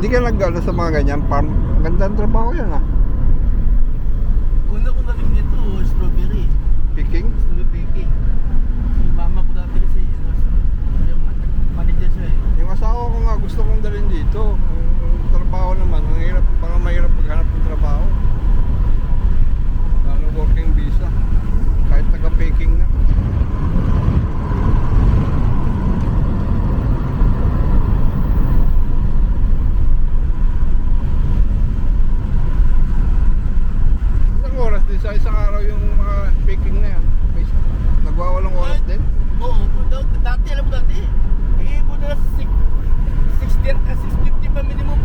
Hindi ka nag-ano sa mga ganyan farm. Gandang trabaho yan ah. Una ko na rin dito, strawberry. Picking. Strawberry picking. Si mama ko dati kasi, yung manager siya eh. Yung asawa ko nga gusto kong dalhin dito. Ang trabaho naman, ang hirap, parang mahirap paghanap ng trabaho. Lalo working visa. Kahit taga-picking na. Isang oras din sa isang araw yung mga picking na yan. Nagwawalong oras din. Oo, dati, alam mo dati, po na 650 pa minimum.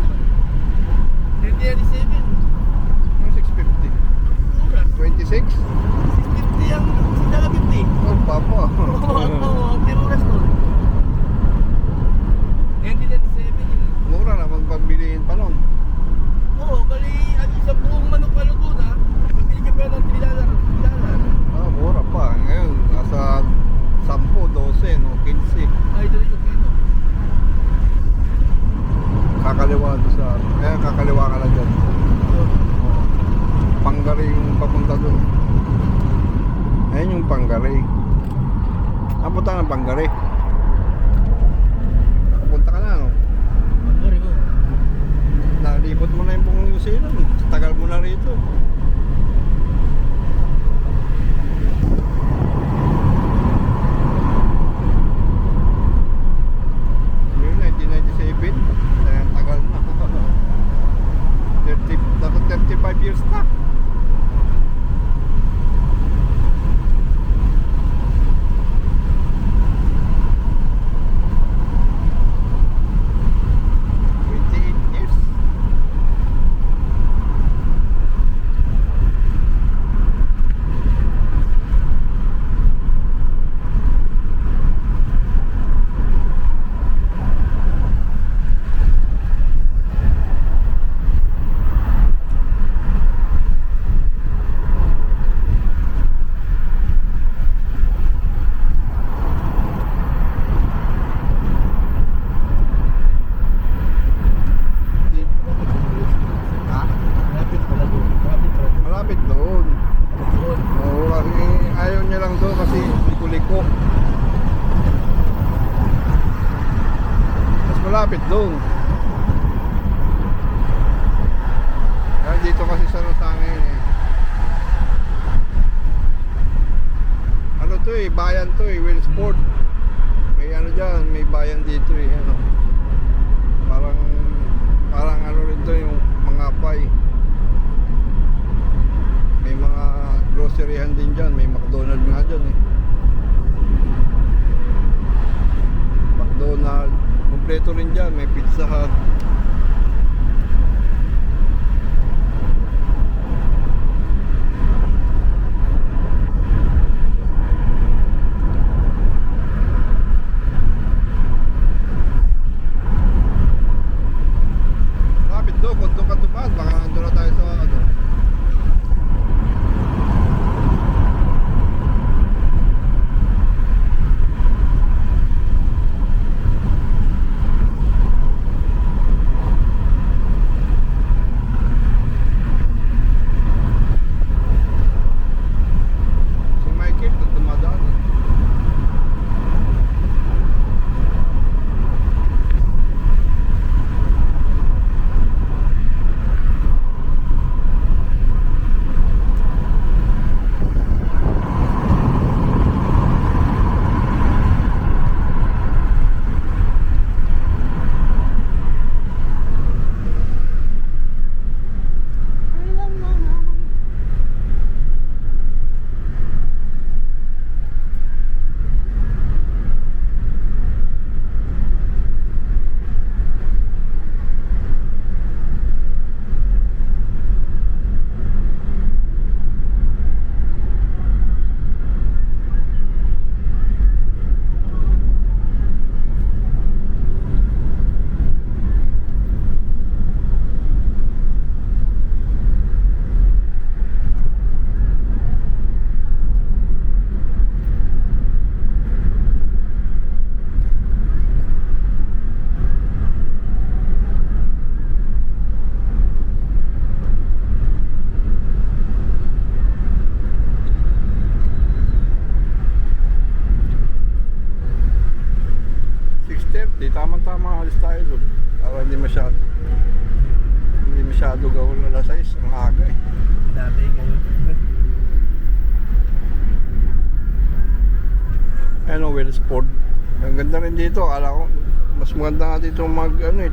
1997. Yung 650. Mura. 26? 650 ang 650. Oh, papa. Oo, pero oras nun. 1997 yun. Mura naman pagbilihin pa nun. Oo, bali, sa buong manok palo doon ha, nabili ka pa ng $3. Ah, mura pa. Ngayon, nasa 10, 12, no? 15. Ay, doon yung kilo. Kakaliwa doon sa... Eh, kakaliwa ka lang dyan. Oo. Oh. Panggari yung papunta doon. Ayun yung Panggari. Napunta ng Panggari. Nakapunta ka na, no? Pagkari mo. Nalibot mo na yung buong New Zealand. Tagal mo na rito. Yung 1997. Tagal na. 35 years na. Years. Ha? Malapit pala doon. Malapit pala doon. Malapit doon. Doon. Oo, kasi ayaw niya lang doon kasi liko-liko. Mas malapit doon. Kaya dito kasi sa Nasangin eh. Ano to eh, bayan to eh, Wilsport. May ano dyan, may bayan dito eh. Ano. Parang ano rin to yung mga pay. May mga groceryhan din dyan. May McDonald's nga dyan eh. McDonald's. Kompleto rin dyan. May Pizza Hut. bahay doon. Para hindi masyado gawin na alas 6. Ang aga eh. Dati kayo. Ano, Wellsport. Ang ganda rin dito. Akala ko, mas maganda nga dito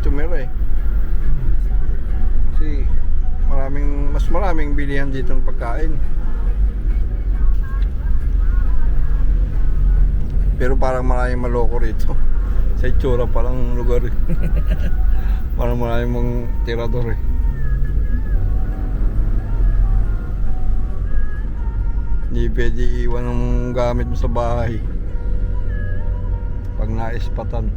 tumira eh. Kasi mas maraming bilihan dito ng pagkain. Pero parang maraming maloko rito. Sa itsura palang lugar eh. Parang maraming mong tirador eh. Hindi pwede iwan ng gamit mo sa bahay pag naispatan.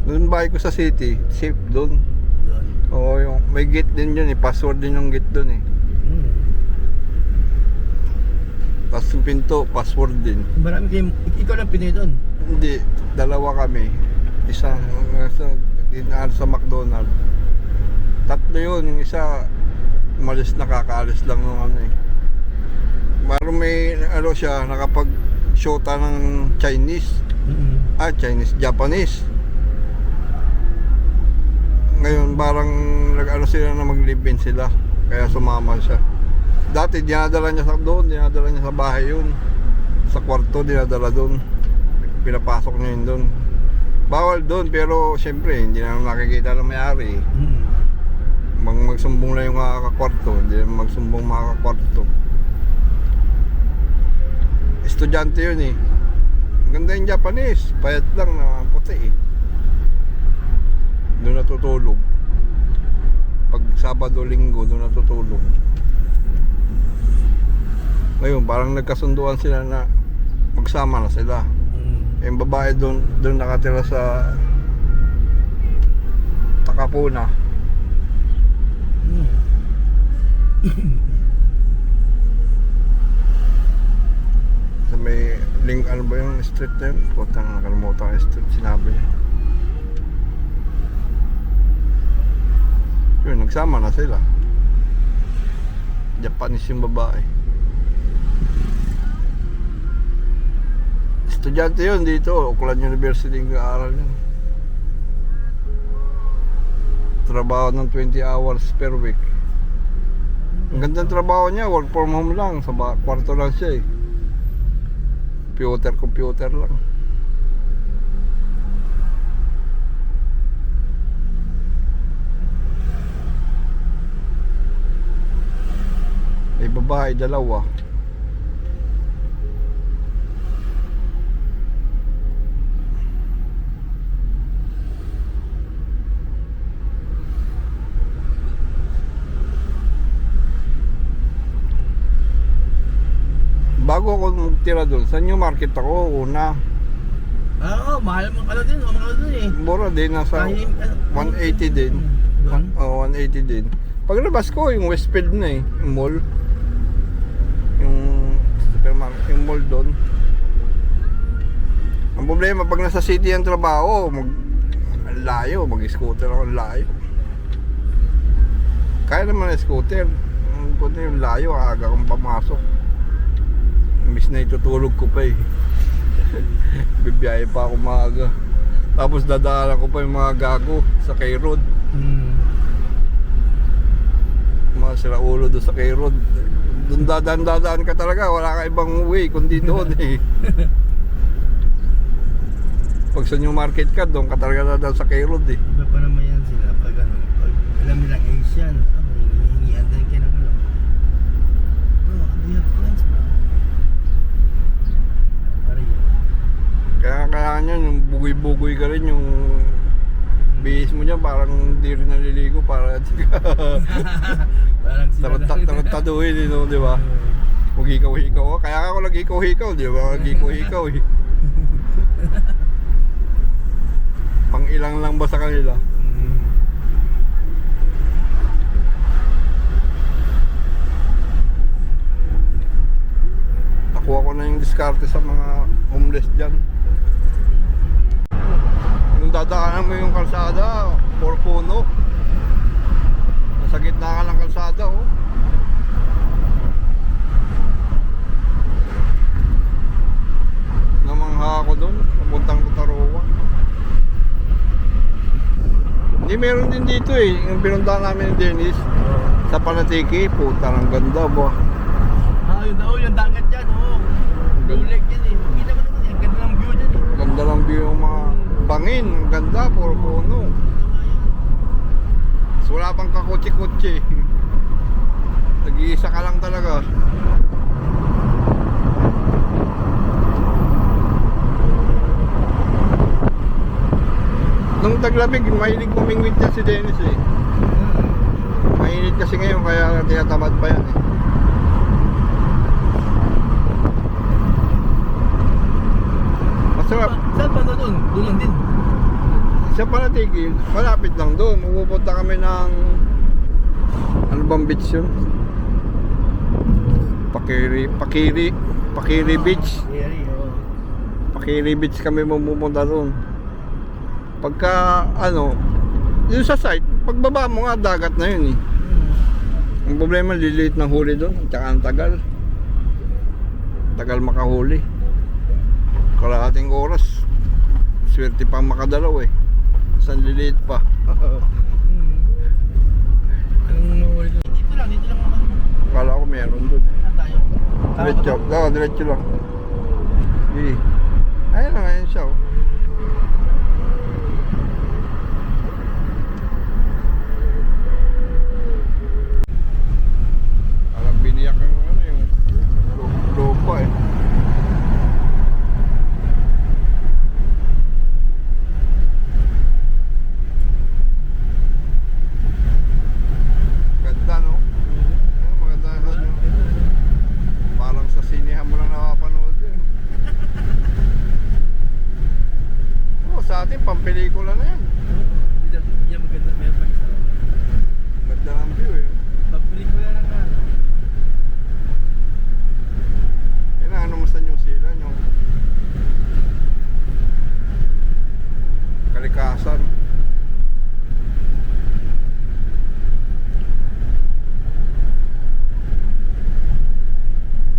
Doon bahay ko sa city, safe doon. Doon. Oo, may gate din yun eh, password din yung gate doon eh. Tapos yung pinto, password din. Marami kayong, ikaw lang Pinoy doon. Hindi, dalawa kami. Isang dinaan sa McDonald's. Tatlo yun, yung isa umalis na, kakaalis lang ng ano eh. Parang may siya, nakapag-shota ng Chinese. Japanese. Ngayon parang sila na mag-live-in sila. Kaya sumama siya. Dati dinadala niya sa bahay yun. Sa kwarto dinadala doon. Pinapasok niya yun doon. Bawal doon pero siyempre hindi na nakikita ng may-ari. Magsumbong lang yung kakakwarto, hindi na magsumbong mga kakakwarto. Estudyante yun eh. Ganda yung Japanese, payat lang na puti eh. Doon natutulog. Pag Sabado, Linggo, doon natutulog. Ngayon, parang nagkasunduan sila na magsama na sila. Yung babae doon nakatira sa Takapuna. Sa may ano ba yung street na yun? Putang nakalimutan yung street, sinabi niya. Yun, nagsama na sila. Japanese yung babae. Estudyante yun dito, Auckland University yung aaral yun. Trabaho ng 20 hours per week. Ang gandang trabaho niya, work from home lang. Sa kwarto lang siya eh. Computer lang. May babae, dalawa. Bago ako magtira doon, sa New Market ako una. Oo, mahal mo ka din, mahal doon eh. Mura din, nasa 180 din. Oo, 180 din. Paglabas ko, yung Westfield na eh, yung mall. Yung supermarket, yung mall doon. Ang problema, pag nasa city ang trabaho, layo, mag-scooter ako, layo. Kaya naman ang scooter. Yung layo, aga kong pamasok. Imbis na itutulog ko pa eh. Bibiyahe pa ako maaga. Tapos dadaanan ko pa yung mga gago sa K-Road. Mga siraulo doon sa K-Road. Doon dadaan ka talaga. Wala ka ibang way kundi doon eh. Pag sa New Market ka, doon ka talaga dadaan sa K-Road eh. Iba pa naman yan sila pag pag alam nilang Asian, hihingian din kayo ng bro, do you have plans bro? Kaya yan, yung bugoy-bugoy ka rin, yung bihis mo niya parang hindi rin naliligo para di ka tarantaduhin, di ba? Huwag hikaw-hikaw. Kaya ako nag-hikaw-hikaw, di ba? Nag-hikaw-hikaw eh. Pang ilang lang ba sa kanila? Nakuha ko na yung diskarte sa mga homeless dyan. Yung dadaanan mo yung kalsada, puro puno. Nasa gitna ka ng kalsada, oh. bangha ako doon, papuntang Rotaroa. Hindi, meron din dito eh. Yung pinuntahan namin ni Dennis sa Panatiki, puta ng ganda ba. Yun daw, yung dagat dyan, oh. Blue Lake yan eh. Makita mo naman yan, ganda ng view dyan eh. Ganda lang view yung mga bangin, ang ganda, puro puno. So, wala pang kakutsi-kutsi. Nag-iisa ka lang talaga. Nung taglamig, mahilig kumingwit yan si Dennis eh. Mainit kasi ngayon kaya tinatamad pa yan eh. Masarap. Saan ba na doon? Doon lang din. Sa Panatiki, malapit lang doon. Pupunta kami ng ano bang beach yun? Pakiri Beach. Pakiri Beach kami pupunta doon. Pagka ano, yung sa site, pagbaba mo nga dagat na yun eh. Ang problema, liliit ng huli doon, tsaka ang tagal. Tagal makahuli. Kalahating oras. Swerte pa makadalaw eh. Saan liliit pa. Anong nawali doon? Dito lang naman. Kala ko meron doon. Tayo. Diretso. Oo, diretso lang. Eh. Ayun na ngayon siya oh. Alam, biniyak yung ano yung lupa eh. Ganda no? Ayun, maganda na yun. Parang sa sinihan mo lang nakapanood yun. Oo, sa atin, pampelikula na yan. Yan maganda. Meron pa isa. Ganda ng view eh. Pagpelikula lang nga. Yan ang ano mo sa New Zealand, yung kalikasan.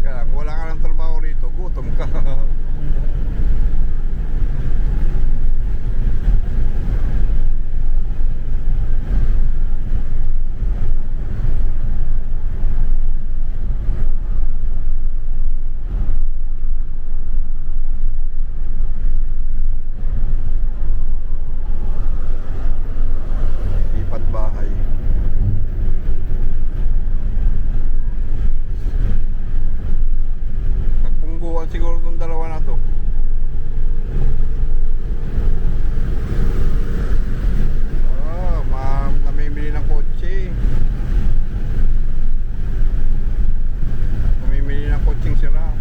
Kaya kung wala ka ng trabaho rito, gutom ka. Lipat bahay. Nagpungguan siguro itong dalawa na to. Namimili ng kotse. Namimili ng kotseng sira.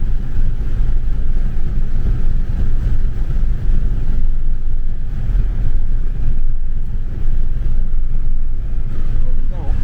Ganda, oh.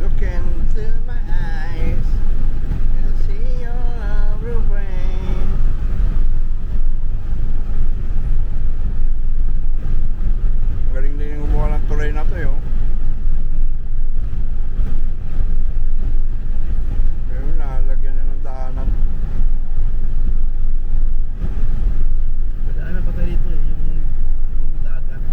Look into my eyes and see your love refrain. Ang galing din yung gumawa ng tulay na to yun. Pero nalagyan na ng daanan. Padaanan pa tayo dito eh. Yung dagat.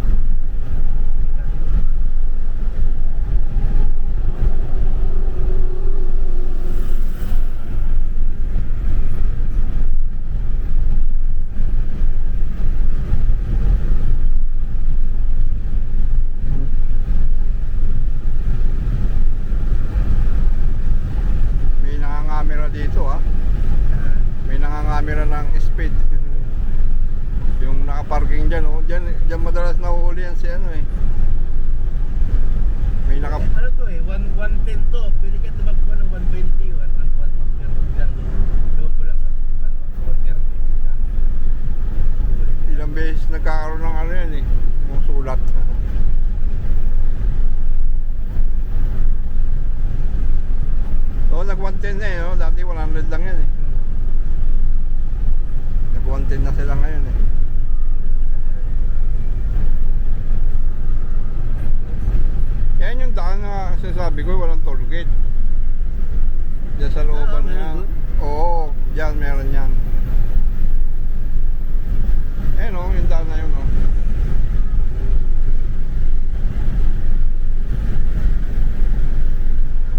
na eh, no? Dati 100 lang yan eh. Nag-110 na sila ngayon eh. Yan yung daan na sinasabi ko, walang toll gate. Diyan sa looban na yan. Oo, diyan meron yan. Eh no, yung daan na yun no.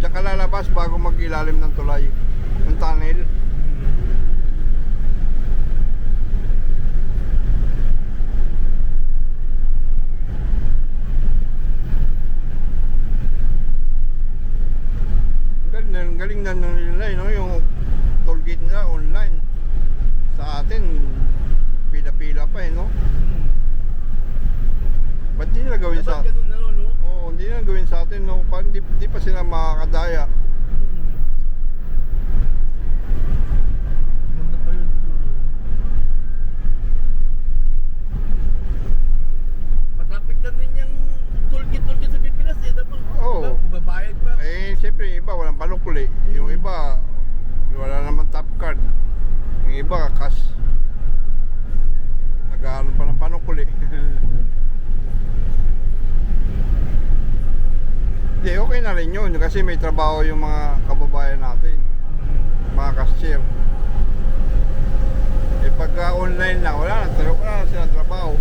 Diyan ka lalabas bago mag-ilalim ng tulay. Yung tunnel. Galing na nila no, yung toll gate nila online. Sa atin pila-pila pa eh no. Ba't di nila gawin sa Dapat ganun na no? Oo, hindi nila gawin sa atin no. Parang di pa sila makakadaya. Ganda pa yun siguro. Matraffic na din yung toolkit sa Pilipinas eh. Tapos Oo. babayad pa. Eh, siyempre yung iba walang panukuli. Yung iba wala naman top card. Yung iba cash. Nag-aaral pa ng panukuli. Hindi, okay na rin yun kasi may trabaho yung mga kababayan natin. Mga cashier. Eh pagka online lang, wala na silang trabaho.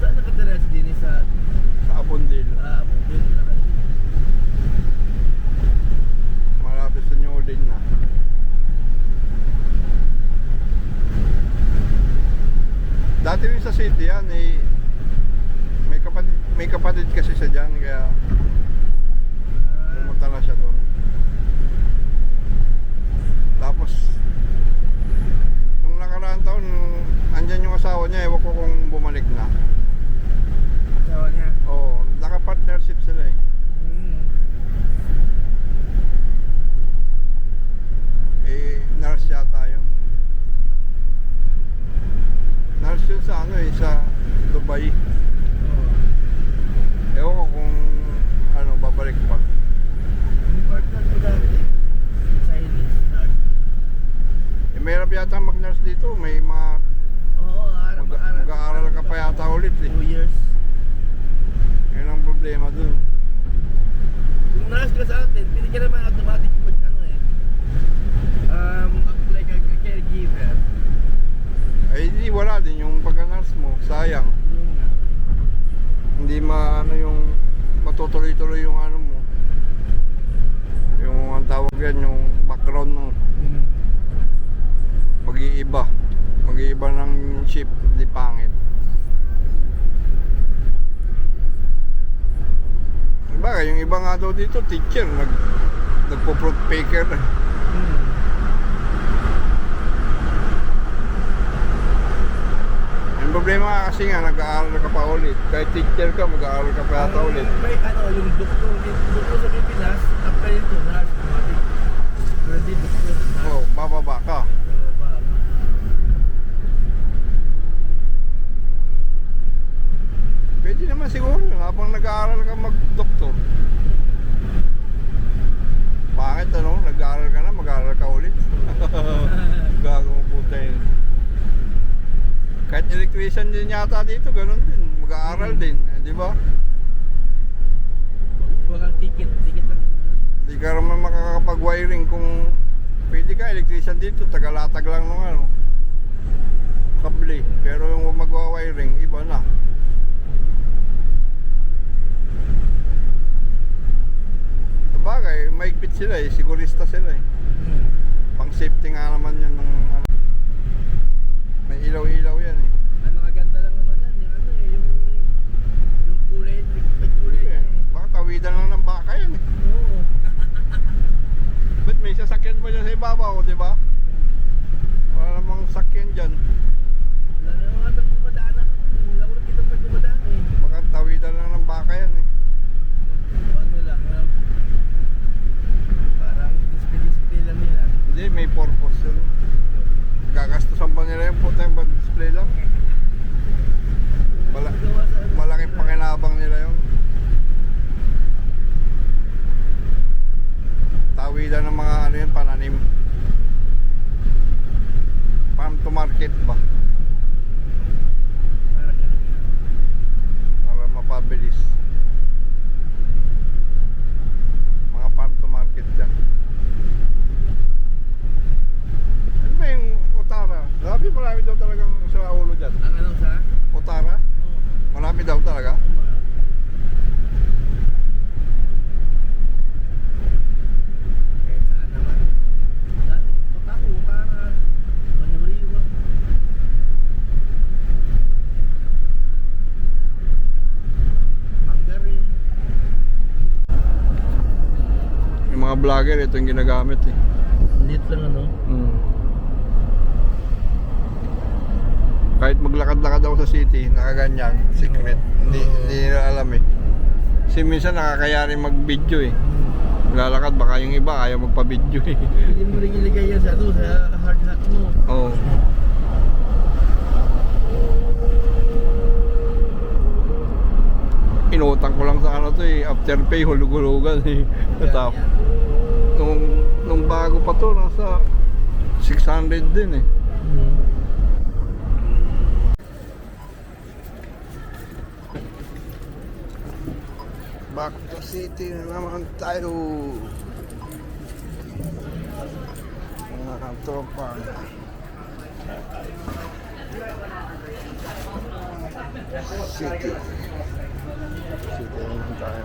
Saan nakatira si Dini sa Sa Abundil. Abundil? Malapit sa New Orleans na. Dati rin sa city yan eh, may kapatid kasi siya dyan kaya pumunta na siya doon. Tapos nung nakaraang taon andyan yung asawa niya, ewan ko kung bumalik na. Asawa niya? Oo, naka-partnership sila eh. Nurse yata yun. Nurse yun sa ano eh, sa Dubai. Oo. Ewan ko kung ano, babalik pa. Yung partner ko dati, Chinese nurse. Eh, mayroon yata mag-nurse dito, may mga Oo, mag-aaral ka pa yata ulit eh. 2 years. Yun ang problema dun. Yung nurse ka sa atin, hindi ka naman automatic pag ano eh. Like a caregiver. Ay di wala din yung pagka-nurse mo, sayang. Yung nga. Hindi ano yung matutuloy-tuloy yung ano mo. Yung ang tawag yan, yung background mo. Mag-iiba. Mag-iiba ng shift, di pangit. Diba, yung iba nga daw dito, teacher, nagpo-fruit picker. Yung problema nga kasi nga, nag-aaral ka pa ulit. Kahit teacher ka, mag-aaral ka pa yata ulit. May ano, yung doktor sa Pilipinas, after ito, nurse, automatic. Pwede doktor. Oo, bababa ka. Pwede naman siguro yun, habang nag-aaral ka mag-doktor. Bakit ano, nag-aaral ka na, mag-aaral ka ulit. Gago mo puta yun. Kahit electrician din yata dito, ganun din, mag-aaral din, di ba? Walang ticket lang. Hindi ka naman makakapag-wiring kung pwede ka, electrician dito, tagalatag lang nung ano, kable. Pero yung magwa-wiring, iba na. Sabagay, maigpit sila eh, sigurista sila eh. Pang safety nga naman yun ng ano. May ilaw-ilaw yan eh. Ano, maganda lang naman yan. Yung ano eh, yung kulay, may kulay Eh, eh. baka tawidan lang ng baka yan eh. Oo. Ba't may sasakyan mo dyan sa ibabaw, di ba? Wala namang sakyan dyan. Wala na mga tang dumadaan ako. Wala ko nakita pa dumadaan eh. Baka tawidan lang ng market ba? Parang ganun yan. Para mapabilis. Mga farm to market yan. Ano ba yung Utara? Marami daw talagang sa ulo dyan. Ang ano sa? Utara? Oo. Marami daw talaga. Kahit saan naman. Patako, para Manuriwa. Mangarin. Yung mga vlogger, ito yung ginagamit eh. Lit lang ano. Kahit maglakad-lakad daw sa city, nakaganyan, secret. Hindi nila alam eh. Kasi minsan nakakayari mag-video eh. Lalakad, baka yung iba ayaw magpa-video eh. Hindi mo rin ilagay yan sa hard hat mo. Oo. Inutang ko lang sa ano to eh, after pay, hulug-hulugan eh. Tapos, nung bago pa to, nasa 600 din eh. Back to city na naman tayo. Mga tropa. City. City na naman tayo.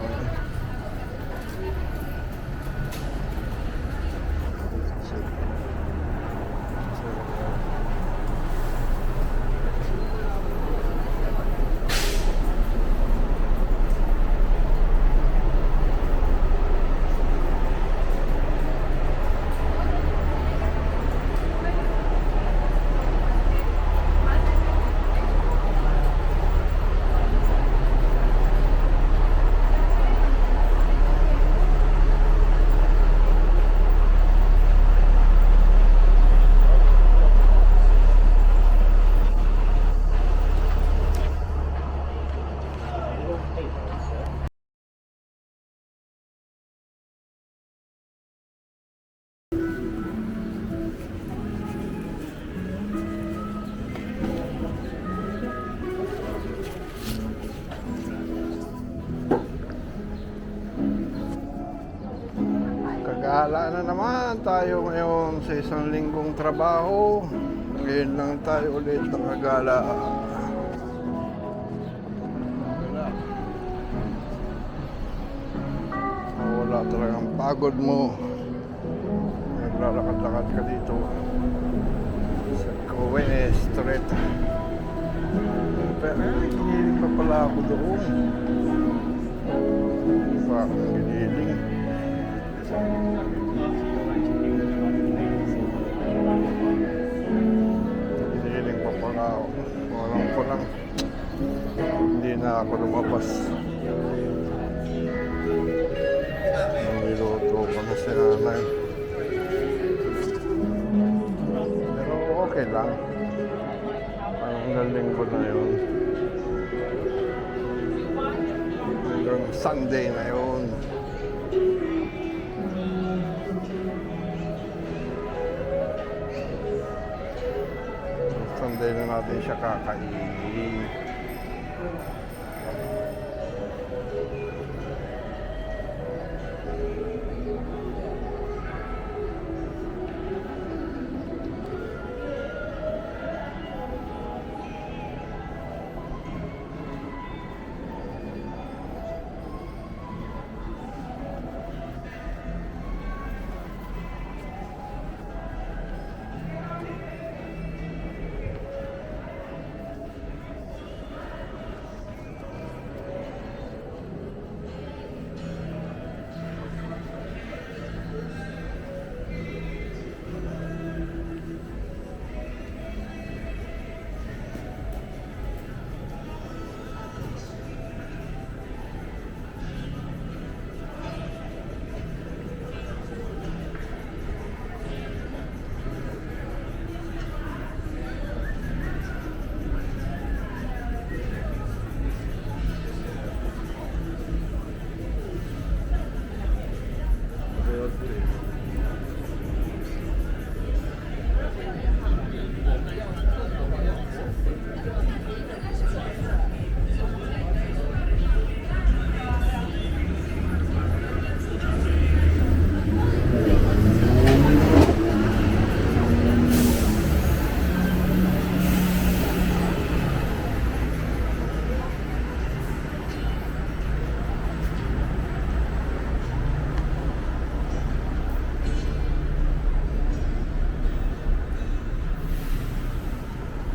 Gala na naman tayo ngayon sa isang linggong trabaho. Ngayon lang tayo ulit nakagala. Wala talagang pagod mo. Naglalakad-lakad ka dito sa Kuwait Street. Pero hindi pa pala ako doon. Hindi pa ako giniling. Giniling pa pala ako. Walang pa lang. Hindi na ako lumabas. Niluto ko na si nanay. Pero okay lang. Hanggang linggo na yun. Hanggang Sunday na yun. Sunday na natin siya kakainin.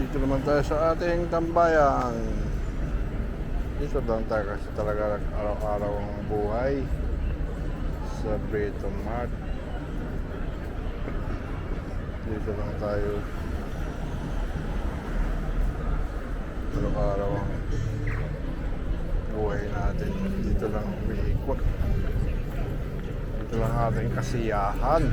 Dito naman tayo sa ating tambayan. Dito lang tayo kasi talaga araw-araw ang buhay sa Brito Mart. Dito lang tayo araw-araw ang buhay natin. Dito lang umiikot. Dito lang ating kasiyahan.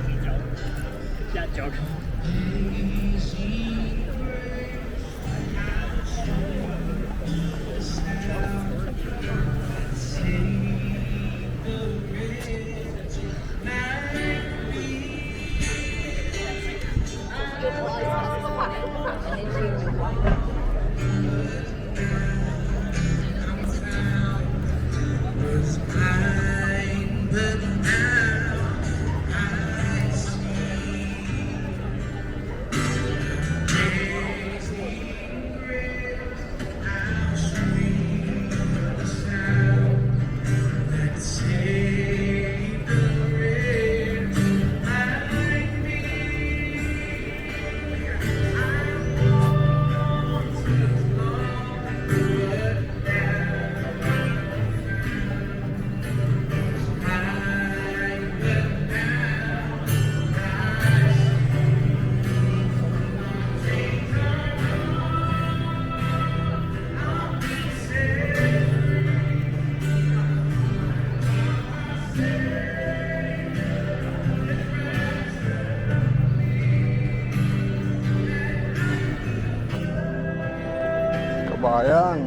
Kabayan.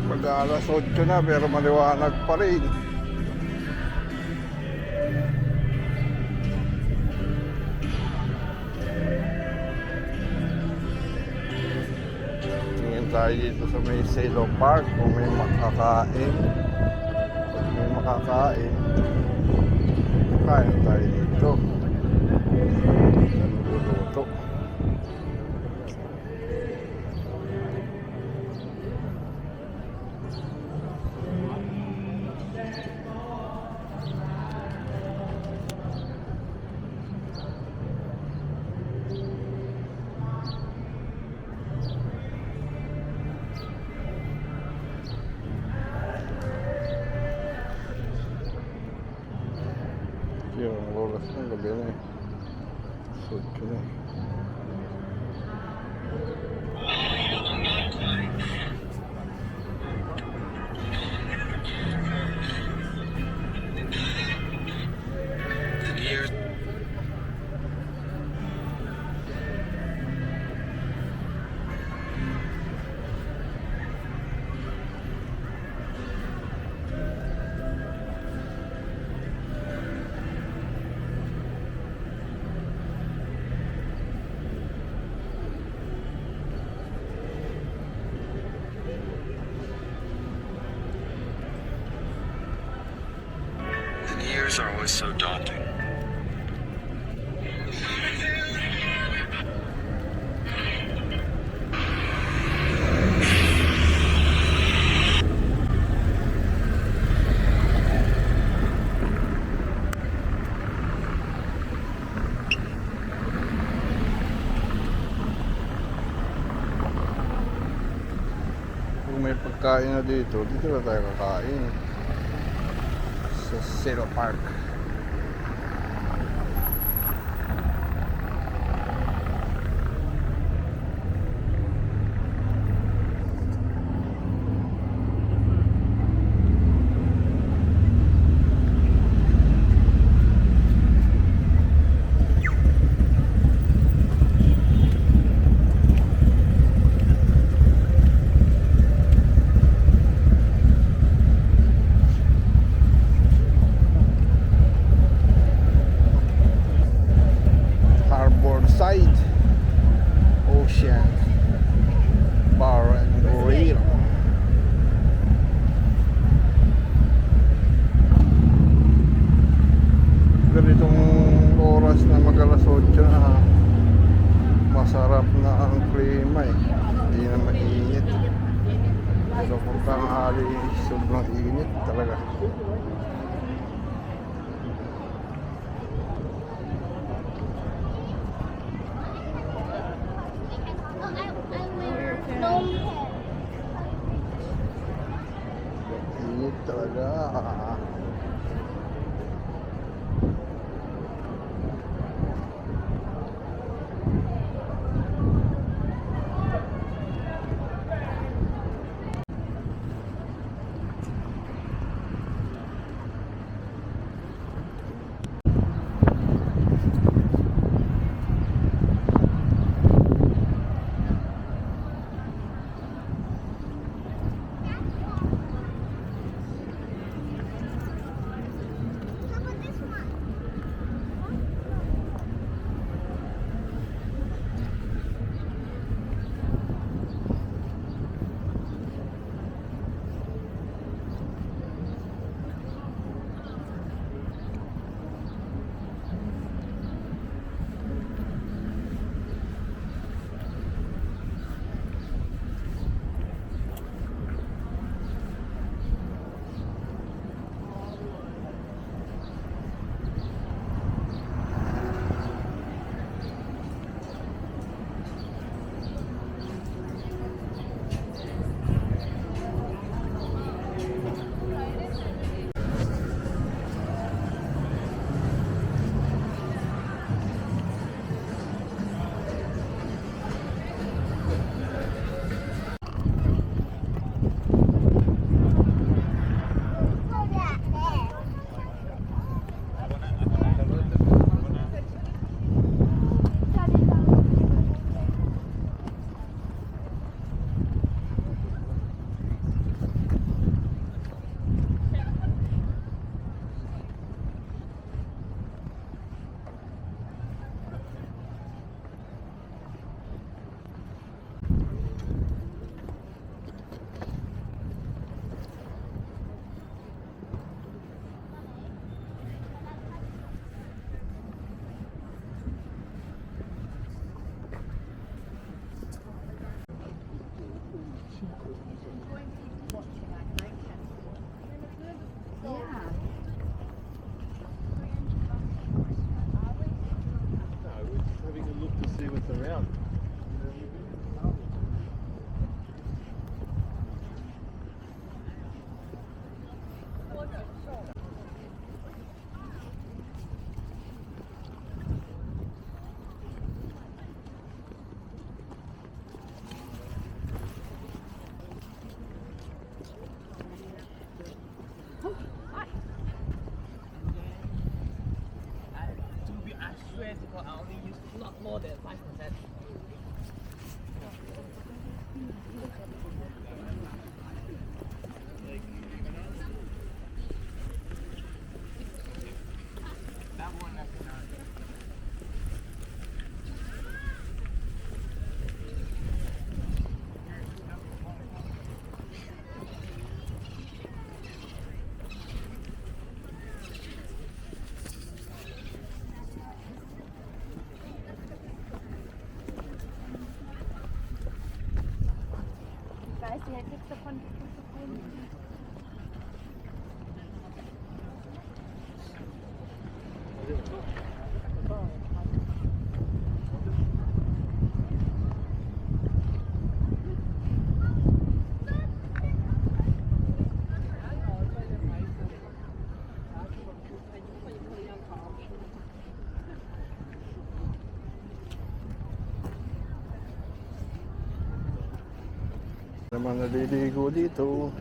Mag-alas 8 na pero maliwanag pa rin. Tingin tayo dito sa may Salo Park kung may makakain. Pag may makakain, kain tayo dito. Nagluluto. Yung oras ng gabi na eh. Sud ko na eh. The years are always so daunting. Kung may pagkain na dito, dito na tayo kakain. Sa Salo Park. Init talaga. Init talaga. Die hat nichts davon gefunden. Naman naliligo dito.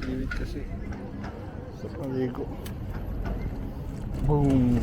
Init kasi sa paligo. Boom!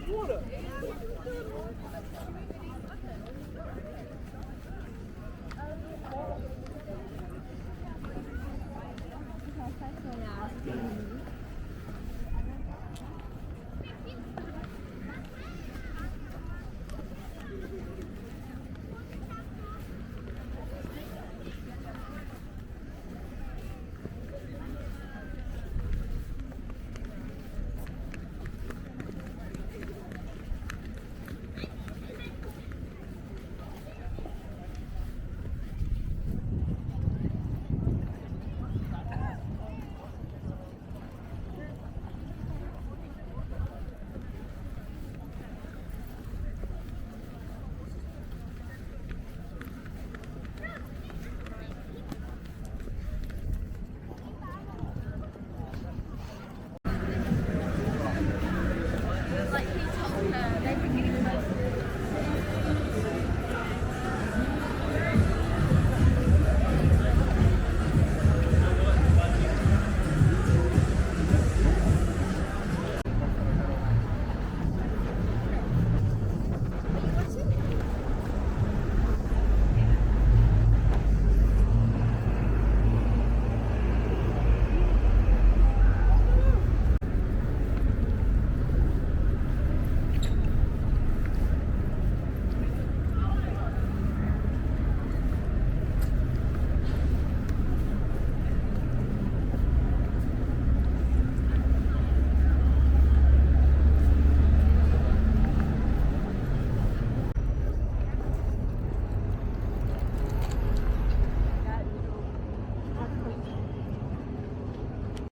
Water.